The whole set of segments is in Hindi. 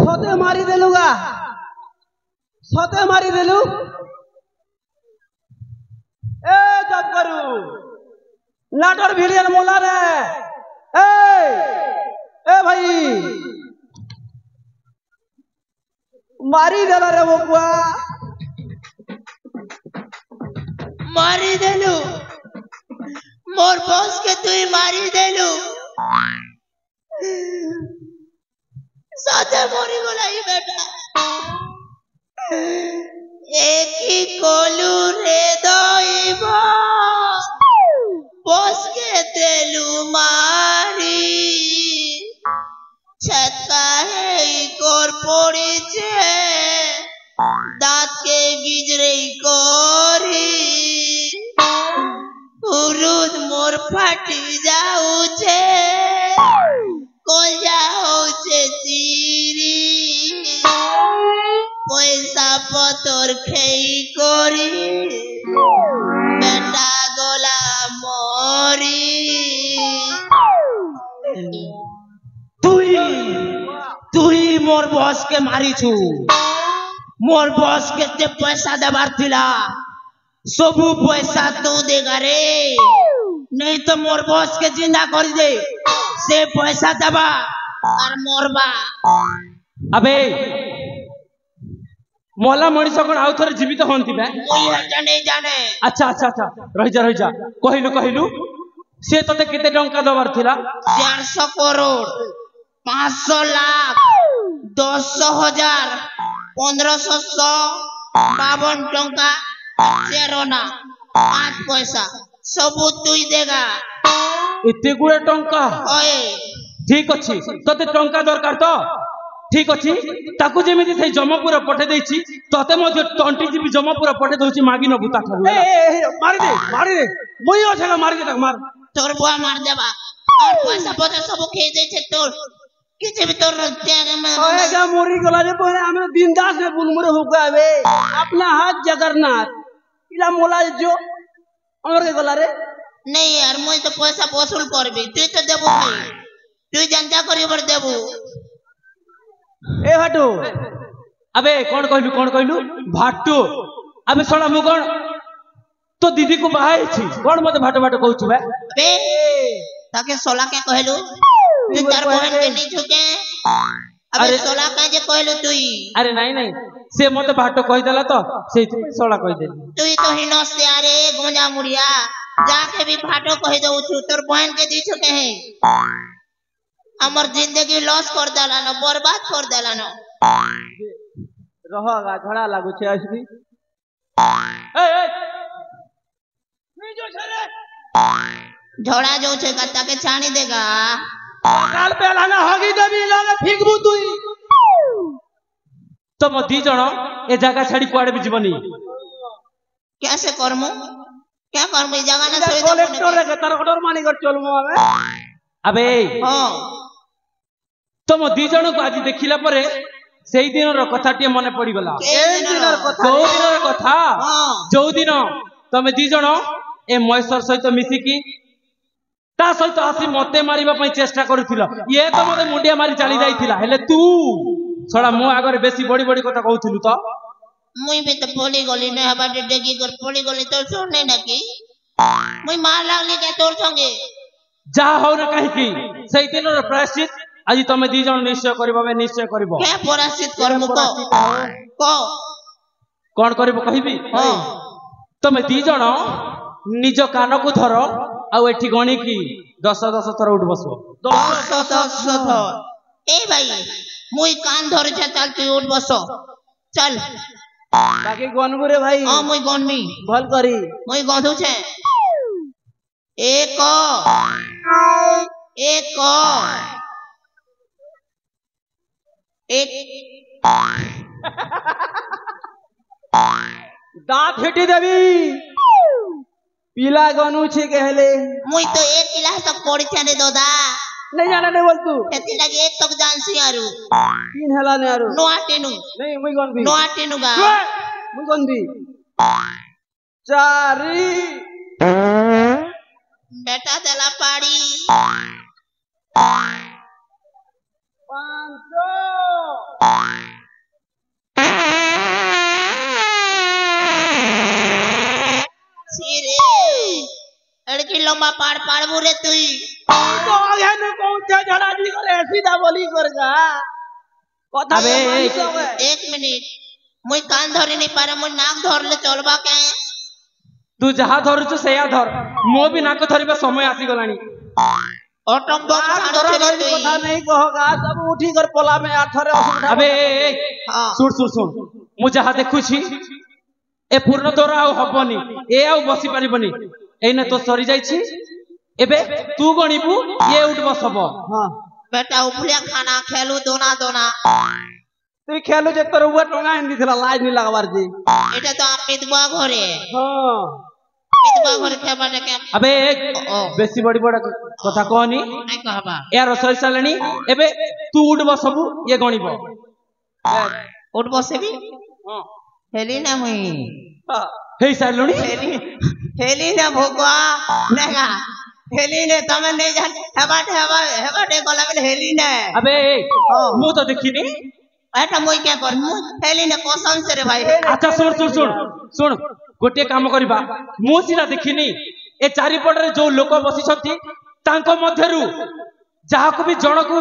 सते मारी देलुगा सते मारी देलु ए जब करू लाटर भिलियन मोला रे ए भाई मारी देला रे बबुआ मारी देलु मोर बॉस के तुई मारी देलु साथे मोरी गोलाई बेटा एक ही कोलू रे दोइबा बॉस के देलु मारी छक्का है कोर पोड़ी छे दांत के गिजरे कोरी उरुद मोर फाटी जाऊ छे कोल जाऊ छे चीरी पैसा पतर खेई कोरी बेटा गोला मोरी तुई मोर बॉस के मारी छु मोर बॉस केते पैसा देबार थिला सबू पैसा तू देगा रे नहीं तो मोर बॉस के जिंदा कर दे से पैसा देबा और मोरबा अबे मोला मणिष कोन आउ थरे जीवित होंती बे मुई हटा नहीं जाने अच्छा अच्छा अच्छा रही जा कहिलु से तते केते टंका दबार थिला 400 करोड़ 500 लाख 10,000 1500 52 टंका चेरोना 5 पैसा सब तुई देगा इते गुड़े टंका ओए ठीक अछि तते टंका दरकार तो ठीक अछि ताकू जेमिति से जमपुर पठे देछि तते मध्य 20 जीबी जमपुर पठे दोछि मागी न बुता खालु ए मारी दे मुई अछला मारी दे मार तोर बुआ मार देबा और पैसा पता सब खे दे छे तोर किछ भी तोर त्याग में ओए जा मोरी गला रे पहले हम बिंदास में बुलमुरे होगा बे अपना हाथ जगरनाथ इला मोला जो हमर के गला रे नहीं यार मुई तो पैसा वसूल करबी तू तो देबो नहीं तू जनता करी बर देबो ए भाटू अबे कौन कहलु भाटू अबे सोना मु कोन तो दीदी को बाहाई छी कौन मते भाटो कहछु बे बे ताके सोला के कहलु तू तार बहन के नहीं झुके अबे सोला का जे कहलु तुई अरे नहीं से मते भाटो कहि देला तो से सोला कहि दे तुई तो हिनो से अरे गोंजा मुड़िया जाके भी भाटो कहि दउ छु तोर बहन के दी झुके है हमर जिंदगी लॉस कर देला न बर्बाद कर देला न रहगा झड़ा लागु छे असली ए नहीं जो छरे झोड़ा जो छे कत्ता के छानी देगा काल पे लाना होगी देवी लगे फिकबू तुई तो म दी जण ए जगह छाड़ी कुआडे भी जीवनी कैसे करमु क्या करमु ई जगह ना छोड़ कलेक्टर रे तार ऑर्डर मानी कर चलमु हमें अबे हां तो म दी जण को आज देखिला परे सेई दिन रो कथाटी मने पड़ी गला दो दिन रो कथा जो दिन तमे दी जण ए महेश्वर सहित मिसी की ता सहित आसी मते मारिबा पई चेष्टा करूथिलो ये तो मते मुंडिया मारी चली जाईथिला हेले तू छोड़ा मो आगर बेसी बड़ी कथा कहउथिलु तो मुई भी तो पड़ी गली ने हबा डेगी कर पड़ी गली तो छोड़ नहीं ना की मुई मार लागली के तोर संगे जा हो ना कहि की सेई दिन रो प्रायश्चित आज तमे दी जण निश्चय करबो बे निश्चय करबो के प्रायश्चित करमु को कोन करबो कहिबी हां तमे दी जण निज कान को धर आ एठी गणी की 10 थर उठ बसो 10 थर ए भाई मुई कान धरे छ चल तू उठ बसो चल बाकी गनबु रे भाई हां मुई गनमी भल करी मुई गधु छे एक दांत हेटी देवी पीला गनु छे कहले मुई तो एक गिलास तक पड़ी छे रे दादा नहीं जाना नहीं बोल तू एती लगे एक तक जानसी आरु तीन हला ने आरु नोआटेनु नहीं मुई गन भी नोआटेनु गा मुई गन भी चारी बेटा दला पाड़ी 500 लंबा पाड़ पाड़बू रे तुई तो आगे न कौन थे झड़ा जी करे सीधा बोली करगा कथा अबे, एक मिनिट मुई कान धरी नहीं पारे मुई नाक धरले चलबा के तू जहा धरुଛୁ ସେଇଆ ଧର ମୋ ବି ନାକ ଧରିବା ସମୟ ଆସି ଗଲାଣି ऑटोम बम धरा धरी कथा नहीं कहगा सब उठी कर पला में आठरे असुविधा अबे हां सुन सुन सुन ମୁଁ ଯାହା ଦେଖୁଛି ଏ ପୂର୍ଣ୍ଣ ତୋର ଆଉ ହବନି ଏ ଆଉ ବସି ପାରିବନି ଏଇନା ତ ସରି ଯାଇଛି ଏବେ ତୁ ଗଣିବୁ ଏ ଉଠ ବସବ हां बेटा उपलिया खाना खेलू दोना दोना तू खेलु जे तोर हुआ टंगा हिंदी थला लाज नहीं लगवार जी এটা তো মিতবা ঘরে हां मितबा घरे खेबाटे के अबे बेसी बड़ी बड़ा কথা कहनी নাই कहबा यार सरी सालणी एबे तू उठ बसबु ये गणिब उठ बसेबी हां हेली ना मुई हेई सालणी हेली ना भोगवा नेगा हेली ने तमे नहीं जान हेबाटे गला में हेली ना अबे मु तो देखिनी एटा मुई क्या कर मु हेली ने कसम से रे भाई अच्छा सुन सुन सुन सुन गोटे काम करबा मु सिरा देखिनी ए चारि पटरे जो लोक बसी छथि तांको मध्यरु जाहाको भी जनको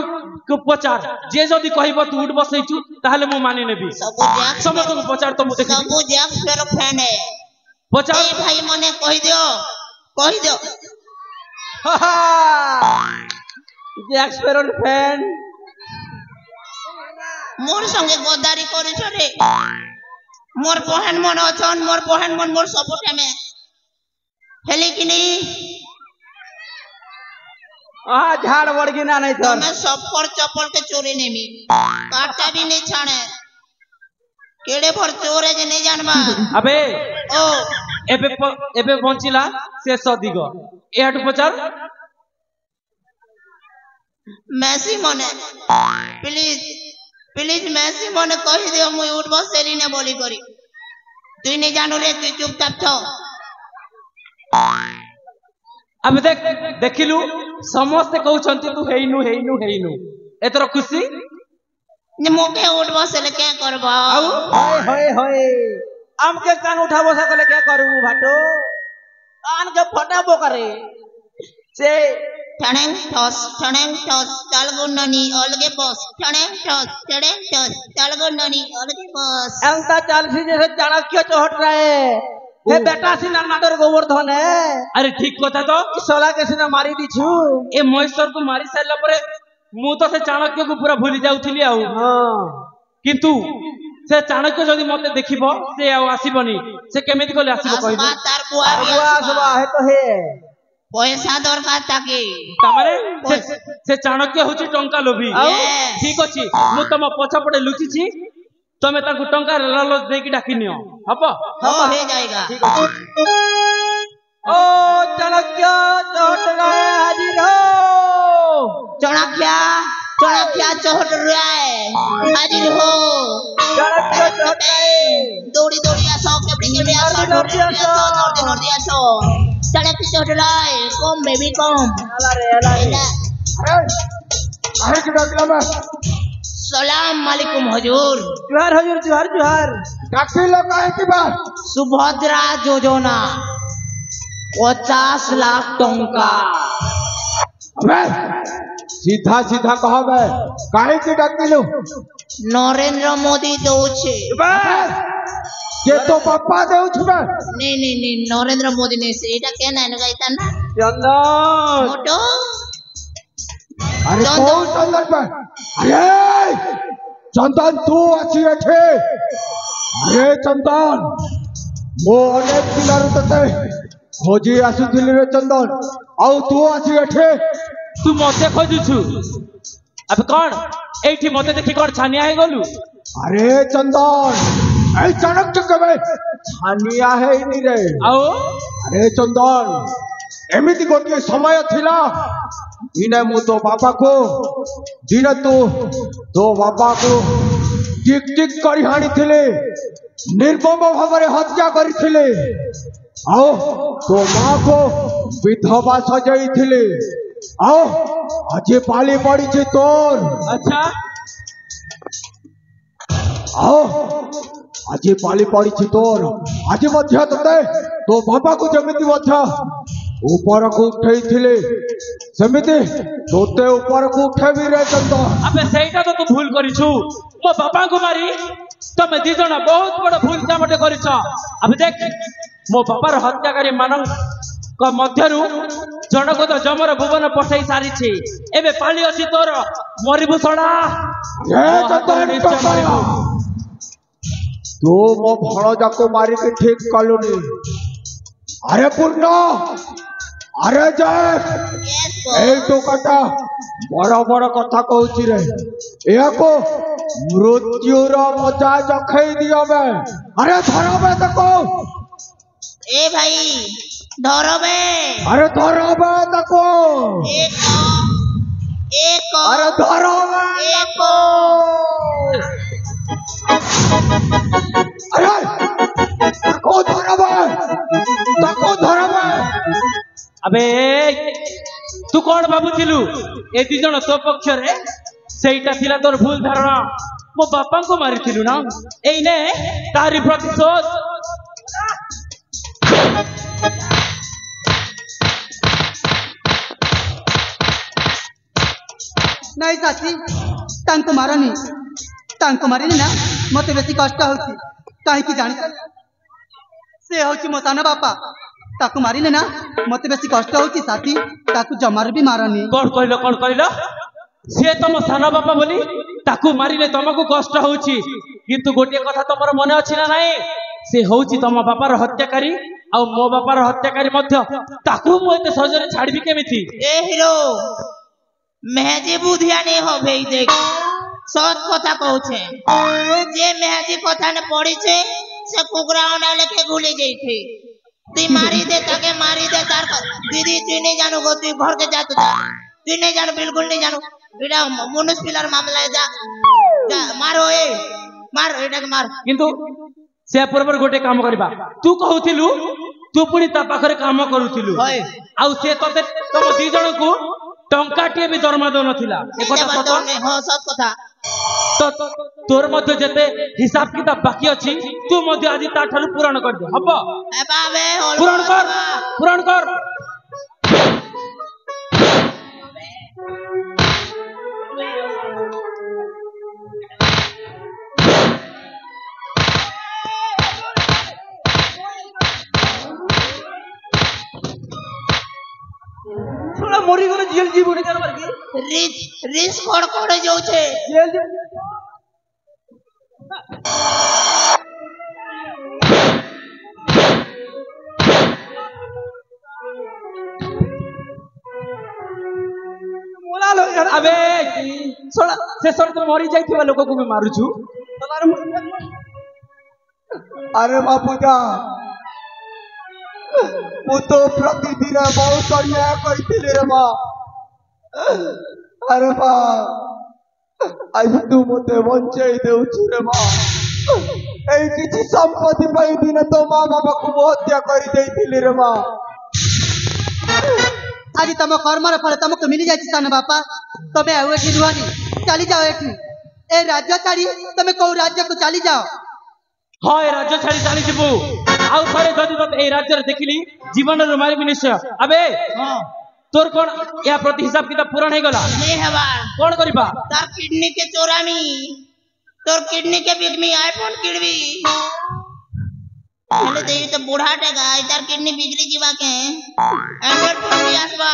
को पचार जे जदी कहबो तू उठ बसैछु ताहले मु मानि नेबी सब जैक्स समस्त को पचार तो मु देखि सब जैक्स फेर फैन है पचार ए भाई मने कहि दियो जैक्स पेरोन फैन मोर संगे गद्दारी करे छरे मोर बहन मन अछन मोर बहन मन मोर सपोर्ट में हेली कि नहीं हां झाड़ वड़गिना नहीं थर मैं सब पर चप्पल के चोरी नेमी काटा भी नहीं छाणे केड़े भर चोर है जे नहीं जानबा अबे ओ एबे बंचिला शेष दिग एटु पचार मैसी मने प्लीज मैसी मने कहि दियो मुई उठ बसेली ने बोली करी तुई नहीं जानू रे तुई चुपचाप छो अब देखिलु समस्त कहउछंती तू हेइनु एतर खुशी ने मोके उठ बसेले क्या करबा आउ होय होय आम के कान उठा बसा कले क्या करू भाटो कान के फटाबो करे से ठणेंग ठोस चल गुन्ननी अलगे बस ठणेंग ठोस चल गुन्ननी अलगे बस अंता चालसी जैसे चाणक्य चोहट रहे हे बेटा सिना नाटर गोवर्धन है अरे ठीक कथा तो सोला के सिना मारी दिछु ए महेश्वर को मारी साइला परे मु तो से चाणक्य को पूरा भूली जाउथिली आउ हां किंतु से चाणक्य जदी मते देखिबो से आ आसीबनी से केमिति कोले आसीबो कहिबो आसबा तार बुआ भी बुआ सबा है तो हे पैसा दरकार ताके तमरे से चाणक्य होची टंका लोभी Yes. ठीक अछि मु तम पछपड़े लुचिछि तमे ताकु टंका लालच देकी डाकिनियो हबो हो जाएगा ओ चाणक्य चोहट रहे हाजिर हो चाणक्य चोहट रहे हाजिर हो चाणक्य चोहट रहे दौड़ी आसो केबड़ी आसो चाणक्य चोहट रहे कम बेबी कम अला रे आहे की डाकला में सलाम वालेकुम हुजूर जुहार डाकी लोग आहे की बात सुभद्रा योजना 50 लाख टंका अबे सीधा सीधा कहबे काहे की डाकी लो नरेंद्र मोदी दौचे ये तो पापा देउ छबे नहीं नरेंद्र मोदी ने से एटा केना न गाइता ना चंदन मोटो अरे कौन चंदन पे अरे चंदन तू आसी एठे अरे चंदन मो अनेक पिलार तते खोजी आसुथिली रे चंदन आउ तू आसी एठे तू मते खोजुछु अब कोन एठी मते देखि कोन छानिया हे गलु अरे चंदन ए चाणक्य कबे छानिया है नी रे आओ अरे चंदन एमिति गोटे समय थिला दिने मु तो बाबा को दिने तो बाबा को टिक टिक करी हाणी थिले निर्मम भाव हत्या करी थिले आओ तो मां को विधवा सजाई थिले आओ आज पाली पड़ी छे तोर अच्छा आओ आज पाली पड़ी छे तोर आज मध्य तते तो बाबा को जमिति मध्य ऊपर को उठे थिले सेमिति तोते ऊपर को उठेबी रे चंदन अबे सेटा तो तू भूल करिछु मो बापा को मारी तमे दी जण बहुत बड़ भूल कामटे करिछ अब देख मो बापार हत्याकारी मानन क मध्यरु जनक तो जमर भुवन पठै सारी छी एबे पाली अछि तोर मरिबु सडा हे चंदन तो मो भणजा को मारी के ठीक कलुनी अरे पूर्ण अरे जय ए तो कटा बड़ बड़ कथा कहूची रे या को मृत्युर मजा जखई दियो बे अरे धरो बे तको ए भाई धरो बे अरे धरो बे तको एक अरे धरो बे एक अरे तको धरो बे अबे तू कौन भाबुथिलु ए दी जण तो पक्ष रे सेटा थिला तोर भूल धारणा मो बापा को मारिथिलु ना एई ने तारी प्रतिशोध नहीं साथी तांको मारनी तांको मारिनी ना मते बेसी कष्ट होची काहे की जानि से होची मो साना बापा ताकू मारिने ना मते बेसी कष्ट होची साथी ताकू जमार भी मारनी कौन कहलो से तुम साना बापा बोली ताकू मारिले तुमको कष्ट होची किंतु गोटे कथा तुमर मन अछि ना नाही से होची तुम बापार हत्याकारी आ मो बापार हत्याकारी मध्य ताकू मो एते सहजरे छाड़बी केमिति ए हिरो मेहजी बुधिया नहीं हो भेई देख सत कथा कहूछे जे मेहजी कथा ने पड़ी छे से कुकरा ओना लेके भूली गई थी तू मारी दे ताके मारी दे तार दीदी तू नहीं जानू गो तू घर के जा तू नहीं जानू बिल्कुल नहीं जानू बेटा मनुष्य पिलर मामला है जा मारो ए मार एटा के मार किंतु से पूर्व गोटे काम करबा तू कहउथिलु तू पुनी ता पाखरे काम करूथिलु होय आ से तते तुम दी जण को टंकाटिए भी दरमा दो नथिला ए कथा सत हां सत कथा तो तोर मध्य जते हिसाब किताब बाकी अछि तू मध्य आज ता ठारू पूर्ण कर दे हबो ए बाबे पूर्ण कर थोड़ा मोरी गले जेल जीवन कर मारके रिस कोड़ जाऊ छे जेल मोला लो यार अबे छोड़ा से सर तो मरी जाइथिबा लोक को भी मारुछु अरे बापूजा मु तो प्रतिदिन बहुत अन्याय करथिले रे मां अरे बा आज तू मते बंचै देउछु रे मां एई किछि संपत्ति पाई दिन तो मां बाबा को हत्या करि देइथिले रे मां आज तम कर्म रे फल तुमको मिल जाय सान बापा तबे आउ एठी रुहानी चली जाओ एठी ए राज्य छाड़ी तमे को राज्य को चली जाओ हां ए राज्य छाड़ी चली जिबु आउ थरे जदि तते ए राज्य रे देखिली जीवन रे मारिबि निश्चय अबे हां तोर कोन या प्रति हिसाब किताब पूरा नहीं गला नहीं हवा कोन करिबा तार किडनी के चोरामी तोर किडनी के बिकमी आईफोन किडबी पहले दे तो बूढ़ा टेगा तार किडनी बिगड़ी जीवा के एंड्रॉइड फोन भी आसबा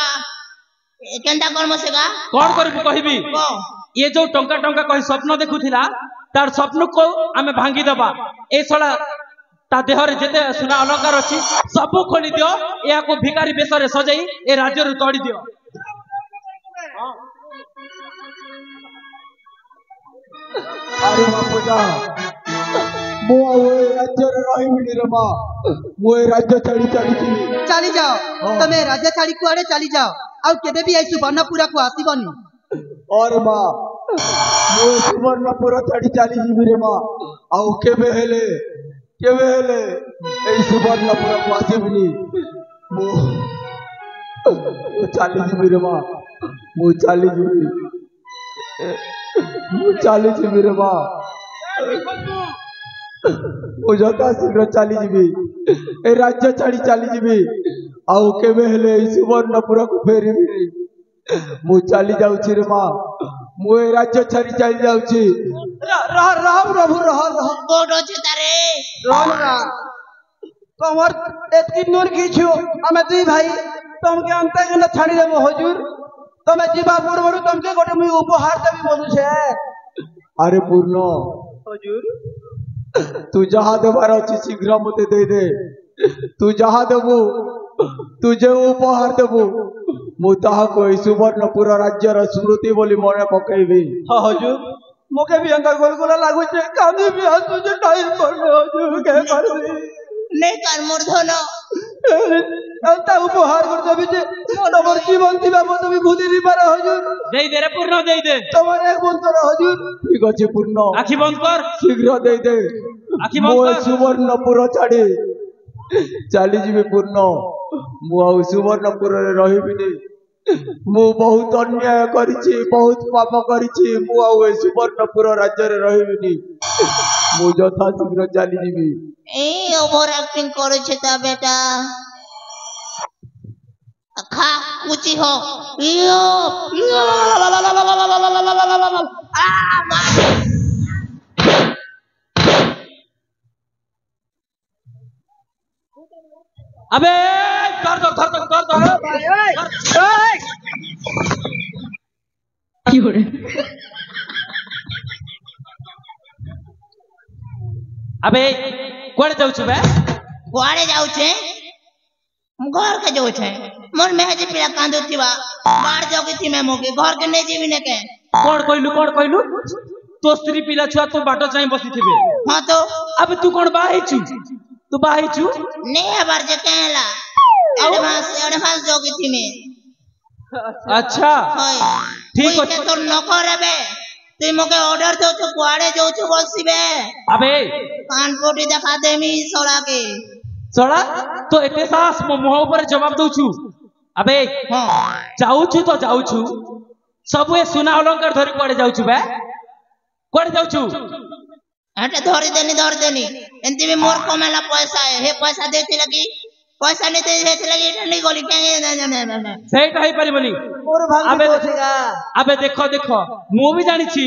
केंटा कोन मसेगा कोन करिबु कहिबी को ये जो टंका टंका कहि स्वप्न देखुथिला तार स्वप्न को आमे भांगी दबा ए सला ता देह रे जेते सुना अलंकार अछि सब खोली दियो या को भिखारी बेसरे सजाई ए राज्य रे तोड़ी दियो अरे बापूजा मु राज्य रे रहिबिनी रे मां मु राज्य छाड़ी चली जाओ तमे राज्य छाड़ी कुआड़े चली जाओ आउ केबे भी आई सुवर्णपुरा को आसीबनी और मां मु सुवर्णपुरा छाड़ी चली जीबी रे मां आउ केबे हेले ए सुवर्णपुरा को आसीबनी मु चली जीबी रे मां मु चली जीबी रे मां मु जता शीघ्र चली जीबी ए राज्य छाड़ी चली जीबी आउ केबे हेले सुवर्णपुर को फेरिबी मु चली जाउछि रे माँ मु ए राज्य छाड़ी चली जाउछि रह रह प्रभु रह रह कोड अछि तारे रह कमर एतकी नूर खींचो हमें दुई भाई तुमके अंत के न छाड़ी देबो हुजूर तमे जीवा पूर्व तुमके गोटे मुई उपहार देबी बोलू छे अरे पूर्ण हुजूर तू जहाँ देवार अच्छी शीघ्र मते दे दे तू जहाँ देबू तू जो उपहार देबू मु ताहा को सुवर्णपुर राज्यर स्मृति बोली मने पकेबी हाँ हुजूर मोके भी अंगा गोलगोला लागू छे कांदी भी हंसू छे टाइम पर हुजूर के करबी नहीं कर मूर्धन अंता उपहार कर देबी जे तमर जीवन थिबा मते भी भूली नी पारे हुजूर दे दे रे पूर्ण दे दे तमर एक बंद कर हुजूर ठीक अछि पूर्ण आखि बंद कर शीघ्र दे दे आखि मु बंद कर सुवर्णपुर छाड़ी चली जीवी पूर्ण मु आ सुवर्णपुर रे रहिबिनी मु बहुत अन्याय करिछि बहुत पाप करिछि मु आ सुवर्णपुर राज्य रे रहिबिनी मु यथा शीघ्र चली जीवी ए ओवर एक्टिंग करे छे ता बेटा खा कुची हो यो अबे धर अबे कुआड़े जाऊ छे बे कुआड़े जाऊ छे घर के जाऊ छे मोर मेहजी पिला कांदो थिबा बाहर जोगी थी मैं मोके घर के नहीं जीवी ने के कोण कहलु तो स्त्री पिला छुआ तो बाटो चाहि बसी थिबे हां तो अब तू कोण बाही छु तू बाही छु नहीं बार जे कहला एडवांस जोगी थी मैं अच्छा होय ठीक है तो नकर बे तू मोके ऑर्डर दो तो कुआड़े जाऊ छु बसीबे अबे कान पोटी देखा देमी सोड़ा के सोड़ा तो एते सास मो मुह ऊपर जवाब दउ छु अबे हां जाऊ छु तो जाऊ छु सब ए सुना अलंकार धरि कुआड़े जाऊ छु बे कुआड़े जाऊ छु हटे धर देनी एंती भी मोर कमाला पैसा है हे पैसा देती लगी पैसा नहीं दे हेत लगी नहीं गोली के सेटा ही परिबनी मोर भाग अबे कोथिगा अबे देखो मु भी जानी छी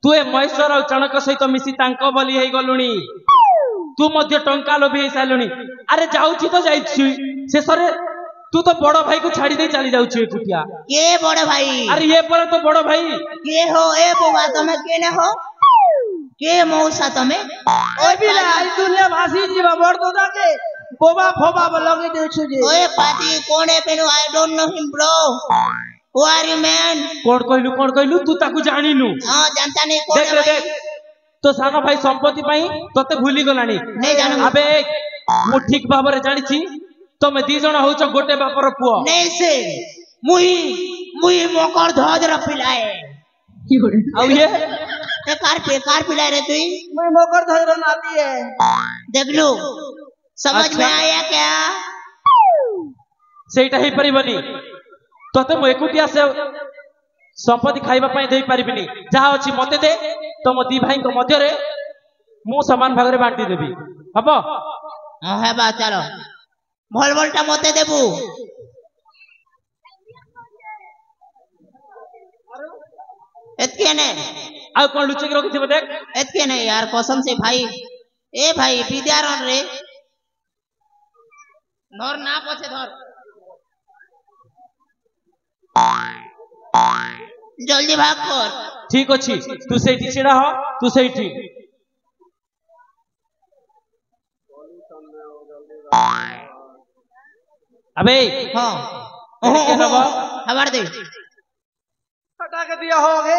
तू ए महेश्वर और चाणक्य सहित मिसी तांको बली हेई गलुनी तू मध्य टंका लोभी हेई सालुनी अरे जाऊ छी तो जाई छी शेषरे तू तो बड़ भाई को छाड़ी दे चली जाऊ छी एकुटिया के बड़ भाई अरे ये पर तो बड़ भाई के हो ए बुआ तुम के ने हो के मौसा तमे ओए बिला आई दुनिया भासी जीवा बड़ तो के बोबा फोबा लगे दे छु जे ओए पाती कोने पेनु I don't know him bro who are you man कोण कहलु तू ताकू जानिनु हां जानता नहीं कोने देख तो सानो भाई संपत्ति पई तते भूली गलानी नहीं जानू अबे मु ठीक भाबरे जानि छी तमे दी जण होछ गोटे बापर पुओ नहीं से मुई मोकर धज र पिलाए आउ ये कार पिलाए रे तू मैं मोकर धर नाती है देख लो समझ अच्छा। में आया क्या सेटा ही परिबनी तते मु एकुटिया से संपत्ति खाइबा पई देई परिबिनी जहा अछि मते दे तम दी भाई को मध्य रे मु समान भाग रे बांटी देबी हबो हां है बा चलो भलटा मते देबू एतके ने आ कोन लुचे के रखि देख एतके ने यार कसम से भाई ए भाई विद्यारण रे नर ना पछे धर जल्दी भाग कर ठीक अछि तू सेठी छिड़ा हो तू सेठी अबे हां के नबा खबर दे हटा के दिया होगे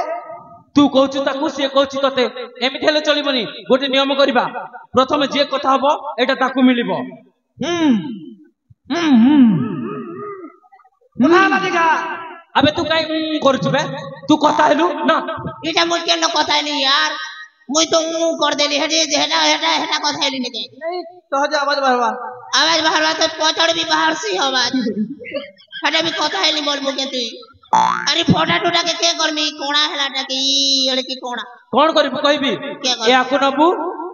तू कहछु ताकू से कहछु तते एमिथि हेले चलिबनी गोटे नियम करबा प्रथम जे कथा हबो एटा ताकू मिलिबो ना दिखा अबे तू काई करछु बे तू कथा हेलु ना इटा मुझके न कथा नहीं यार मुई तो कर देली हेटा कथा हेली नहीं नहीं सहज आवाज भरवा आवाज बाहर तो पचड़ भी बाहर से आवाज हेटा भी कथा हेली बोल मुके तू अरे फोटा टोटा के करमी कोणा हेलाटा की एड़े की कोणा कोन करबू कहबी के ए आकु नबू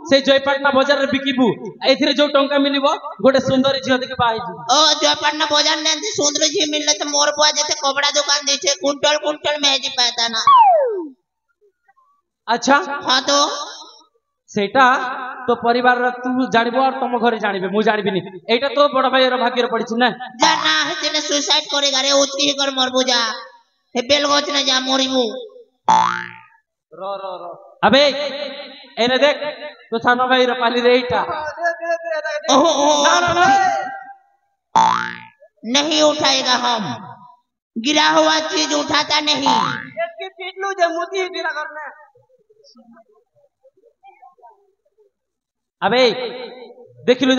से जयपाटना बाजार रे बिकिबु एथिरे जो टंका मिलिबो गोटे सुंदर झियो देखि बाहि जि ओ जयपाटना बाजार ने सुंदर जी मिलले तो मोर बुआ जते कपड़ा दुकान देछे कुंटल कुंटल मेहदी पाता ना। अच्छा हां तो सेटा तो परिवार रे तू जानिबो और तुम घरे जानिबे मु जानिबिनी एटा तो बड़ भाई रो भाग्य रे पड़िछि ना जाना है तेने सुसाइड करेगा रे उतकी ही कर मरबो जा हे बेलगोच ना जा मरिबो। रो अबे एने देख तो सानो भाई रो पाली रे एटा ओहो ना ना नहीं उठाएगा हम गिरा हुआ चीज उठाता नहीं। इसकी पीटलू जे मुती गिरा करने अबे देखिलु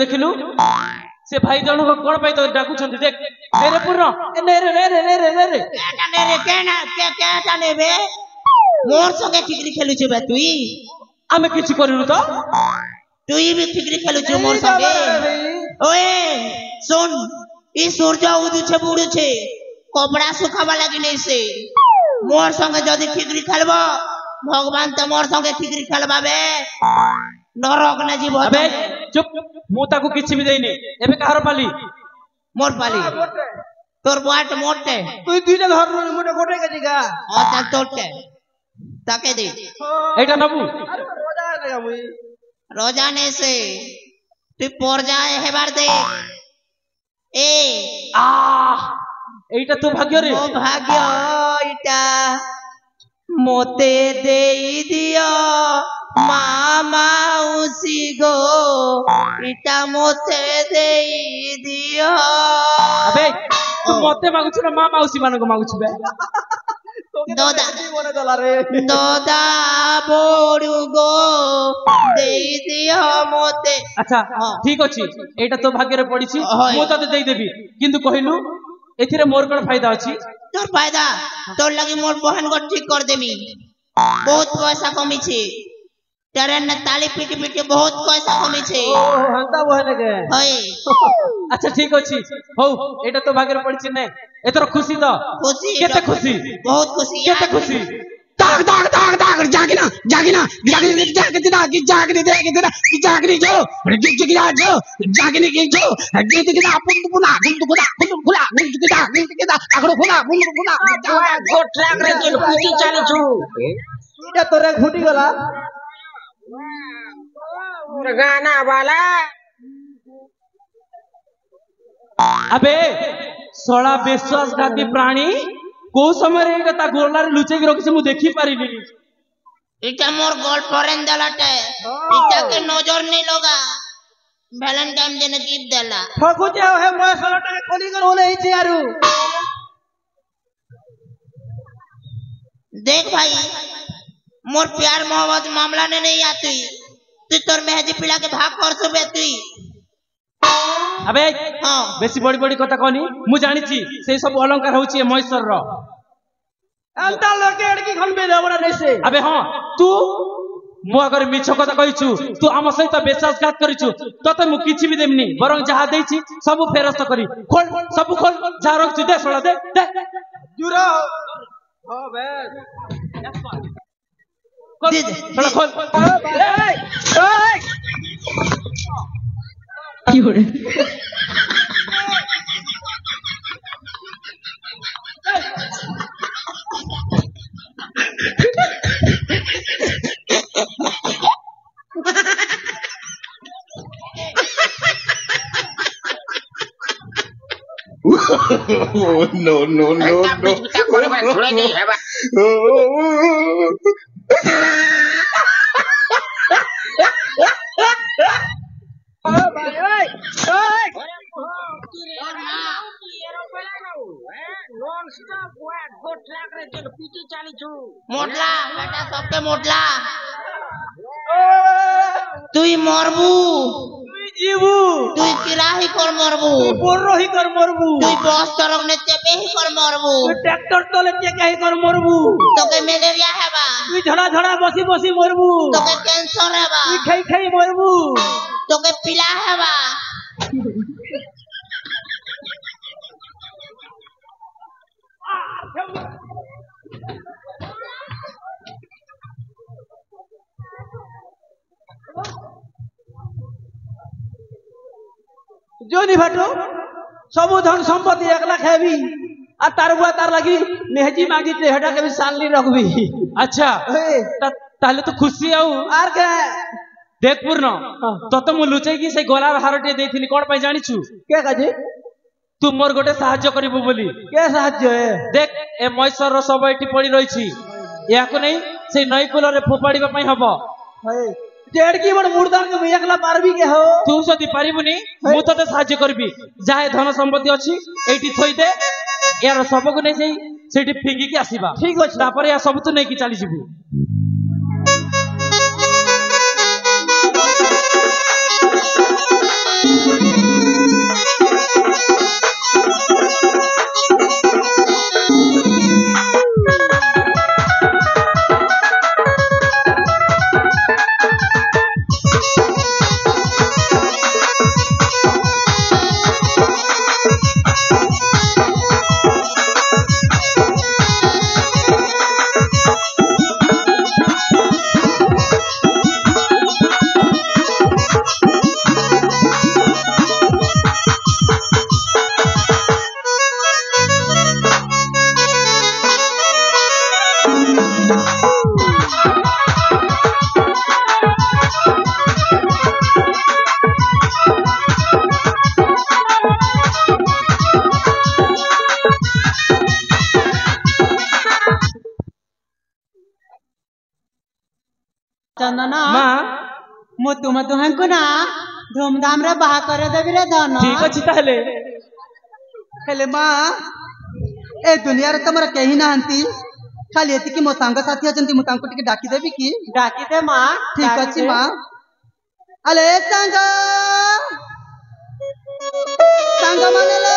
से भाई जन को कोन पाई तो डाकू छथि देख मेरे पूर्ण ने रे केना केटा ने बे मोर संगे ठिकरी खेलु छी बे तुई आमे किछि करिलु तो तुई भी ठिकरी खेलु छी मोर संगे। ओए सुन ई सूर्य उदु छे बुडु छे कपड़ा सुखाबा लागि नै से मोर संगे जदी ठिकरी खेलबो भगवान तो मोर संगे ठिकरी खेलबा बे नरक न जीव। अबे चुप मु ताको किछि भी देइनी एबे कहार पाली मोर पाली तोर बाट मोटे তুই দুইটা ঘর মোটা গোটে গেছি গা ओ ता तोटे ताके दे एटा नबु আরে রোজা লাগা মুই रोजाने से तू पर जाए है बार दे ए आ एटा तो भाग्य रे ओ भाग्य इटा मोते देई दियो मामा उसी गो इटा मोते देई दियो। अबे तू मते मागुछ ना मा माउसी मान को मागुछ बे दोदा মনে গলা রে दोदा बोडू गो देई दियो मोते। अच्छा ठीक अछि एटा तो भाग्य रे पड़िछि होय। मु तते देई देबी किंतु कहिलु एथिरे मोर कोन फायदा अछि तोर फायदा तोर लगी मोर बहन को ठीक कर देमी बहुत पैसा कमी छे ट्रेन ने ताली पीटी पीटी बहुत पैसा कमी छे ও হান্তা বহে লাগে होय अच्छा ठीक अछि हो एटा तो भाग्य रे पड़िछि ने एतरो खुशी तो खुशी केते खुशी बहुत खुशी केते खुशी दाग दाग दाग दाग जागिना जागिना जागिनी जागिना जागिनी जागिना जागिनी जो जिगिना जो जागिनी की जो जिगिना पुंद पुना गुंद गुना जिगिना आगरो खुला गुंद गुना गो ट्रैक रे जिल पुची चाली छु এটা তোরে ঘুটি গলা गाना वाला अबे सोळा विश्वासघाती प्राणी को समय रे ता गोला रे लुचे के रखि से मु देखि पारिली इटा मोर गर्लफ्रेंड दलाटे इटा के नजर नहीं लगा वैलेंटाइन डे ने गिफ्ट देला ঠকু যে হে মই 16 টাকা কলি করে হলে এইছে আরু देख भाई मोर प्यार मोहब्बत मामला ने नहीं आती तू तोर मेहदी पिला के भाग कर सुबे तू अबे हां बेसी बड़ी बड़ी कथा कहनी मु जानि छी से सब अलंकार होची ए महेश्वर रो আন্তা লোকে এড়কি খনবে দেবড়া নেছে अबे हां तू मु अगर मिछ कथा कहिछु तू हम सहित विश्वासघात करिछु तते मु किछि भी देमनी बरং जहा देछि सब फेरस्त करी खोल सब खोल जा रख दे सोला दे दे জুরা ও বে खोल दे दे सोला खोल কি করে Oh, no, no, no, no. मोटला बेटा सबके मोटला তুই মরবু তুই জীবু তুই কিরাহি কর মরবু তুই বড়হি কর মরবু তুই বস তরক নে চেপেহি কর মরবু তুই ট্রাক্টর তলে টেকাহি কর মরবু তোকে ম্যালেরিয়া হেবা তুই ঝড়া ঝড়া বসি বসি মরবু তোকে ক্যান্সার হেবা তুই খাই খাই মরবু তোকে পিলা হেবা जोनी भाटो सबु धन संपत्ति एकला खेबी आ तार बुआ तार लगी मेहजी मांगी थे हटा के भी सालनी रखबी। अच्छा ताले तो खुशी आउ आर के देख पूर्ण तो मु लुचै की से गोलार हारटे देथिली कोन पय जानि छु के काजे तू मोर गोटे सहाय्य करिबो बोली के सहाय्य है देख ए मैसर रो सब एठी पड़ी रही छी याको नहीं से नई कुल रे फोपाड़ीबा पय हबो डेढ़ की बड़ मुर्दार के एकला पारबी के हो तू जदी पारिबुनी मु तते सहाय्य करबी जाहे धन संपत्ति अछि एठी थई दे यार सबको नै सेठी फिंगी के आसीबा ठीक अछि तापर या सब तू नै की चली जिबू। चंदना मु तुम तुमको ना धूमधाम रे बाहा करे देबी रे धन ठीक अछि ताहले हेले मां ए दुनिया रे तमरा केही ना हंती खाली एति कि मो संग साथी अछंती मु तांको टिके डाकी देबी की डाकी दे मां ठीक अछि मां अले संग संग मानेला